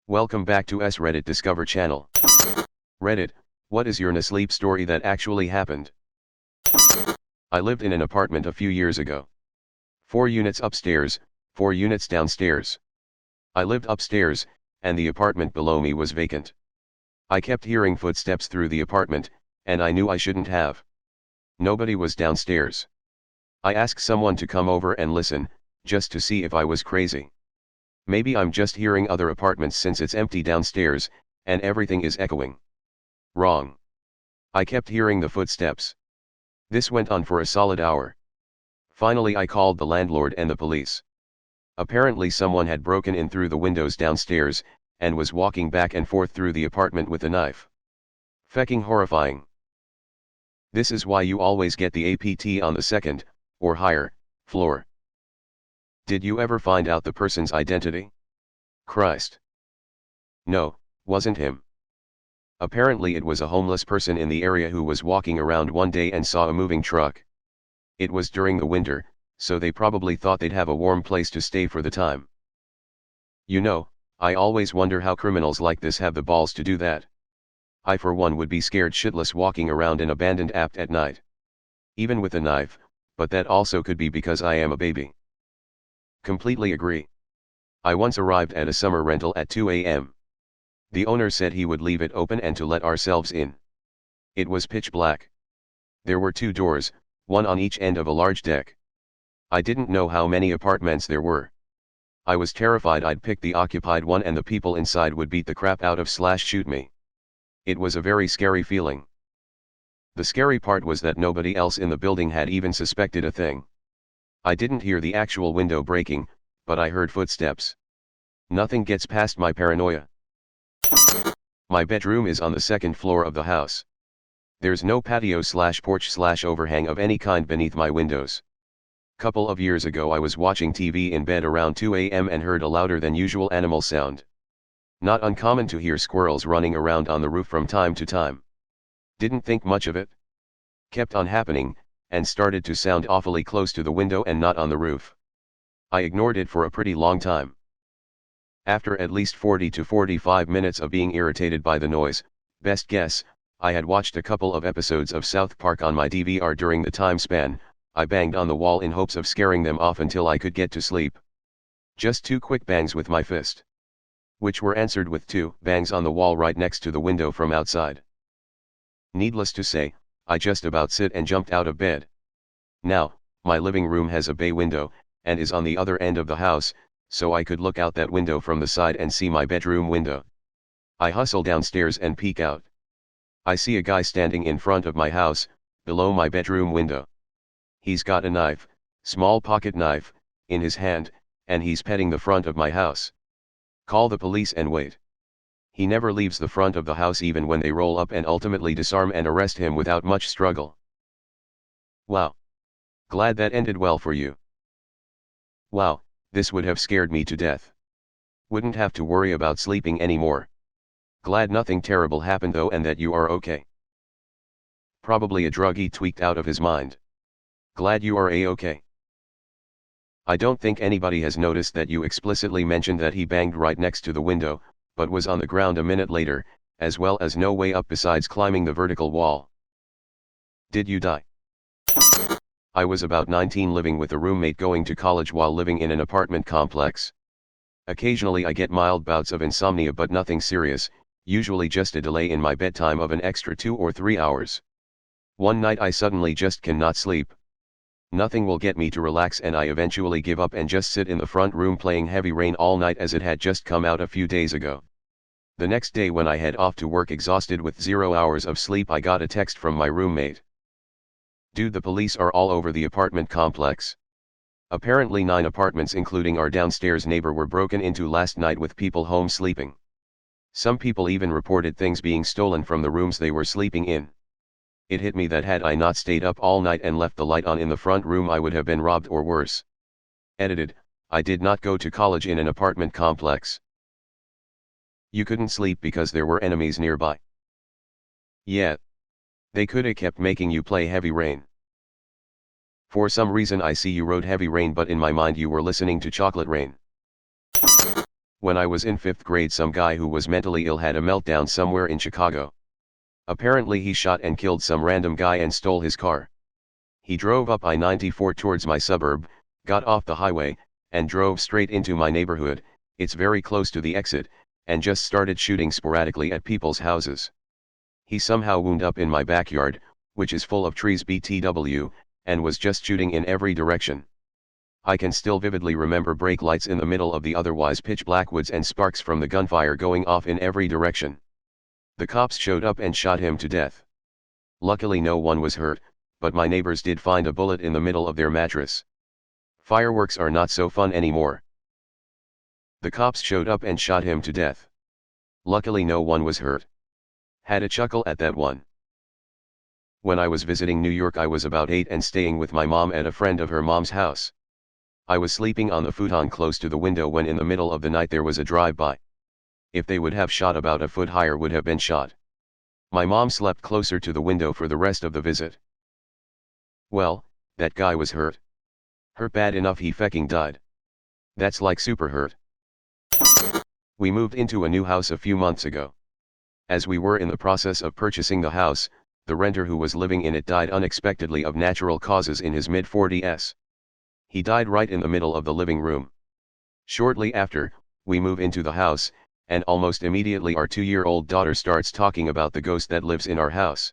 Welcome back to Reddit Discover channel. Reddit, what is your nosleep story that actually happened? I lived in an apartment a few years ago. 4 units upstairs, 4 units downstairs. I lived upstairs, and the apartment below me was vacant. I kept hearing footsteps through the apartment, and I knew I shouldn't have. Nobody was downstairs. I asked someone to come over and listen, just to see if I was crazy. Maybe I'm just hearing other apartments since it's empty downstairs, and everything is echoing. Wrong. I kept hearing the footsteps. This went on for a solid hour. Finally I called the landlord and the police. Apparently someone had broken in through the windows downstairs, and was walking back and forth through the apartment with a knife. Fecking horrifying. This is why you always get the APT on the second, or higher, floor. Did you ever find out the person's identity? Christ. No, wasn't him. Apparently it was a homeless person in the area who was walking around one day and saw a moving truck. It was during the winter, so they probably thought they'd have a warm place to stay for the time. You know, I always wonder how criminals like this have the balls to do that. I for one would be scared shitless walking around an abandoned apt at night. Even with a knife, but that also could be because I am a baby. Completely agree. I once arrived at a summer rental at 2 a.m. The owner said he would leave it open and to let ourselves in. It was pitch black. There were 2 doors, one on each end of a large deck. I didn't know how many apartments there were. I was terrified I'd pick the occupied one and the people inside would beat the crap out of / shoot me. It was a very scary feeling. The scary part was that nobody else in the building had even suspected a thing. I didn't hear the actual window breaking, but I heard footsteps. Nothing gets past my paranoia. My bedroom is on the 2nd floor of the house. There's no patio / porch / overhang of any kind beneath my windows. Couple of years ago I was watching TV in bed around 2 a.m. and heard a louder than usual animal sound. Not uncommon to hear squirrels running around on the roof from time to time. Didn't think much of it. Kept on happening, and started to sound awfully close to the window and not on the roof. I ignored it for a pretty long time. After at least 40 to 45 minutes of being irritated by the noise, best guess, I had watched a couple of episodes of South Park on my DVR during the time span. I banged on the wall in hopes of scaring them off until I could get to sleep. Just 2 quick bangs with my fist. Which were answered with 2 bangs on the wall right next to the window from outside. Needless to say, I just about sit and jumped out of bed. Now, my living room has a bay window, and is on the other end of the house, so I could look out that window from the side and see my bedroom window. I hustle downstairs and peek out. I see a guy standing in front of my house, below my bedroom window. He's got a knife, small pocket knife, in his hand, and he's petting the front of my house. Call the police and wait. He never leaves the front of the house even when they roll up and ultimately disarm and arrest him without much struggle. Wow. Glad that ended well for you. Wow, this would have scared me to death. Wouldn't have to worry about sleeping anymore. Glad nothing terrible happened though and that you are okay. Probably a druggie tweaked out of his mind. Glad you are a-okay. I don't think anybody has noticed that you explicitly mentioned that he banged right next to the window, but was on the ground a minute later, as well as no way up besides climbing the vertical wall. Did you die? I was about 19 living with a roommate going to college while living in an apartment complex. Occasionally I get mild bouts of insomnia but nothing serious, usually just a delay in my bedtime of an extra 2 or 3 hours. One night I suddenly just cannot sleep. Nothing will get me to relax and I eventually give up and just sit in the front room playing Heavy Rain all night as it had just come out a few days ago. The next day when I head off to work exhausted with 0 hours of sleep I got a text from my roommate. Dude, the police are all over the apartment complex. Apparently 9 apartments including our downstairs neighbor were broken into last night with people home sleeping. Some people even reported things being stolen from the rooms they were sleeping in. It hit me that had I not stayed up all night and left the light on in the front room I would have been robbed or worse. Edited, I did not go to college in an apartment complex. You couldn't sleep because there were enemies nearby. Yeah. They coulda kept making you play Heavy Rain. For some reason I see you wrote Heavy Rain but in my mind you were listening to Chocolate Rain. When I was in 5th grade, some guy who was mentally ill had a meltdown somewhere in Chicago. Apparently he shot and killed some random guy and stole his car. He drove up I-94 towards my suburb, got off the highway, and drove straight into my neighborhood. It's very close to the exit, and just started shooting sporadically at people's houses. He somehow wound up in my backyard, which is full of trees BTW, and was just shooting in every direction. I can still vividly remember brake lights in the middle of the otherwise pitch black woods and sparks from the gunfire going off in every direction. The cops showed up and shot him to death. Luckily no one was hurt, but my neighbors did find a bullet in the middle of their mattress. Fireworks are not so fun anymore. The cops showed up and shot him to death. Luckily no one was hurt. Had a chuckle at that one. When I was visiting New York, I was about 8 and staying with my mom at a friend of her mom's house. I was sleeping on the futon close to the window when in the middle of the night there was a drive-by. If they would have shot, about a foot higher would have been shot. My mom slept closer to the window for the rest of the visit. Well, that guy was hurt. Hurt bad enough he fecking died. That's like super hurt. We moved into a new house a few months ago. As we were in the process of purchasing the house, the renter who was living in it died unexpectedly of natural causes in his mid-40s. He died right in the middle of the living room. Shortly after, we move into the house, and almost immediately our 2-year-old daughter starts talking about the ghost that lives in our house.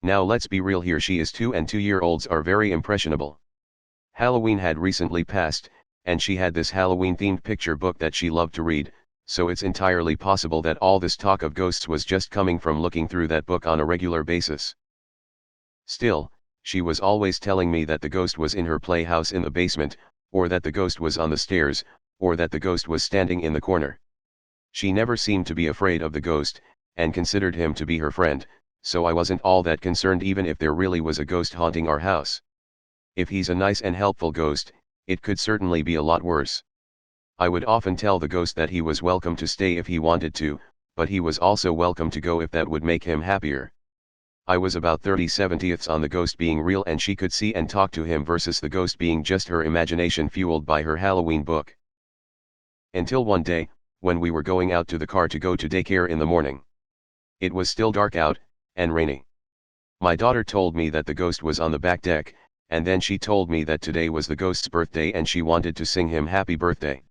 Now let's be real here, she is 2 and 2-year-olds are very impressionable. Halloween had recently passed, and she had this Halloween-themed picture book that she loved to read, so it's entirely possible that all this talk of ghosts was just coming from looking through that book on a regular basis. Still, she was always telling me that the ghost was in her playhouse in the basement, or that the ghost was on the stairs, or that the ghost was standing in the corner. She never seemed to be afraid of the ghost, and considered him to be her friend, so I wasn't all that concerned even if there really was a ghost haunting our house. If he's a nice and helpful ghost, it could certainly be a lot worse. I would often tell the ghost that he was welcome to stay if he wanted to, but he was also welcome to go if that would make him happier. I was about 30/70ths on the ghost being real and she could see and talk to him versus the ghost being just her imagination fueled by her Halloween book. Until one day, when we were going out to the car to go to daycare in the morning. It was still dark out, and rainy. My daughter told me that the ghost was on the back deck, and then she told me that today was the ghost's birthday and she wanted to sing him happy birthday.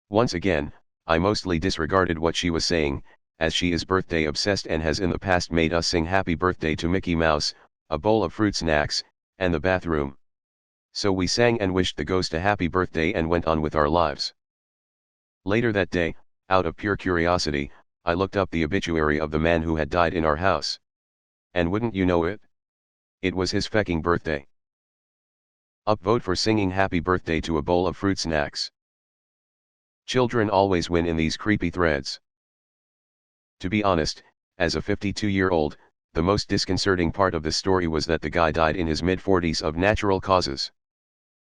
Once again, I mostly disregarded what she was saying, as she is birthday obsessed and has in the past made us sing happy birthday to Mickey Mouse, a bowl of fruit snacks, and the bathroom. So we sang and wished the ghost a happy birthday and went on with our lives. Later that day, out of pure curiosity, I looked up the obituary of the man who had died in our house. And wouldn't you know it? It was his fecking birthday. Upvote for singing happy birthday to a bowl of fruit snacks. Children always win in these creepy threads. To be honest, as a 52-year-old, the most disconcerting part of the story was that the guy died in his mid-40s of natural causes.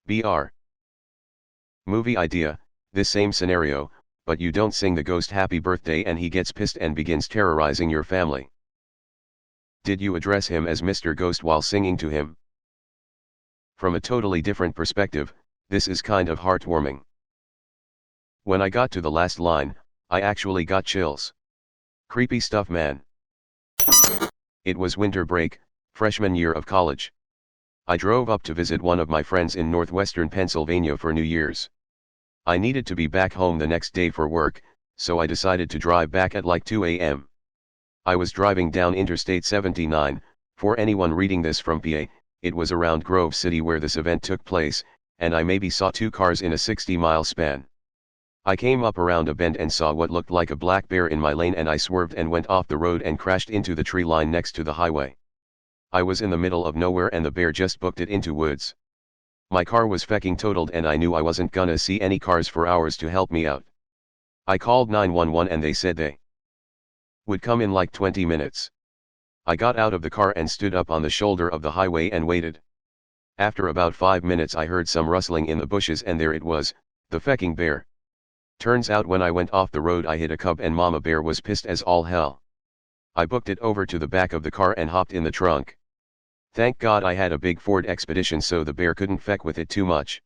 BR. Movie idea, this same scenario, but you don't sing the ghost happy birthday and he gets pissed and begins terrorizing your family. Did you address him as Mr. Ghost while singing to him? From a totally different perspective, this is kind of heartwarming. When I got to the last line, I actually got chills. Creepy stuff, man. It was winter break, freshman year of college. I drove up to visit one of my friends in northwestern Pennsylvania for New Year's. I needed to be back home the next day for work, so I decided to drive back at like 2 a.m. I was driving down Interstate 79, for anyone reading this from PA, it was around Grove City where this event took place, and I maybe saw 2 cars in a 60-mile span. I came up around a bend and saw what looked like a black bear in my lane and I swerved and went off the road and crashed into the tree line next to the highway. I was in the middle of nowhere and the bear just booked it into woods. My car was fecking totaled and I knew I wasn't gonna see any cars for hours to help me out. I called 911 and they said they would come in like 20 minutes. I got out of the car and stood up on the shoulder of the highway and waited. After about 5 minutes I heard some rustling in the bushes and there it was, the fecking bear. Turns out when I went off the road I hit a cub and Mama Bear was pissed as all hell. I booked it over to the back of the car and hopped in the trunk. Thank God I had a big Ford Expedition so the bear couldn't feck with it too much.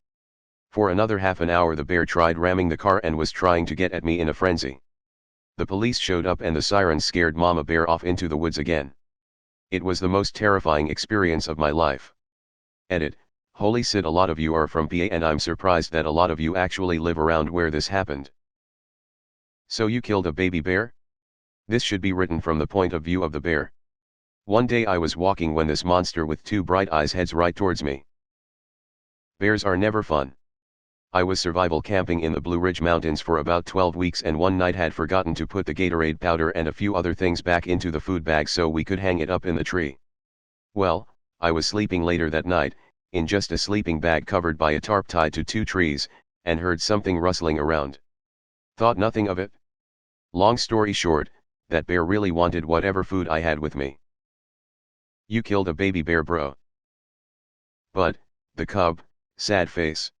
For another half an hour the bear tried ramming the car and was trying to get at me in a frenzy. The police showed up and the sirens scared Mama Bear off into the woods again. It was the most terrifying experience of my life. Edit: Holy shit, a lot of you are from PA and I'm surprised that a lot of you actually live around where this happened. So you killed a baby bear? This should be written from the point of view of the bear. One day I was walking when this monster with two bright eyes heads right towards me. Bears are never fun. I was survival camping in the Blue Ridge Mountains for about 12 weeks and one night had forgotten to put the Gatorade powder and a few other things back into the food bag so we could hang it up in the tree. Well, I was sleeping later that night, in just a sleeping bag covered by a tarp tied to two trees, and heard something rustling around. Thought nothing of it. Long story short, that bear really wanted whatever food I had with me. You killed a baby bear, bro. But, the cub, sad face.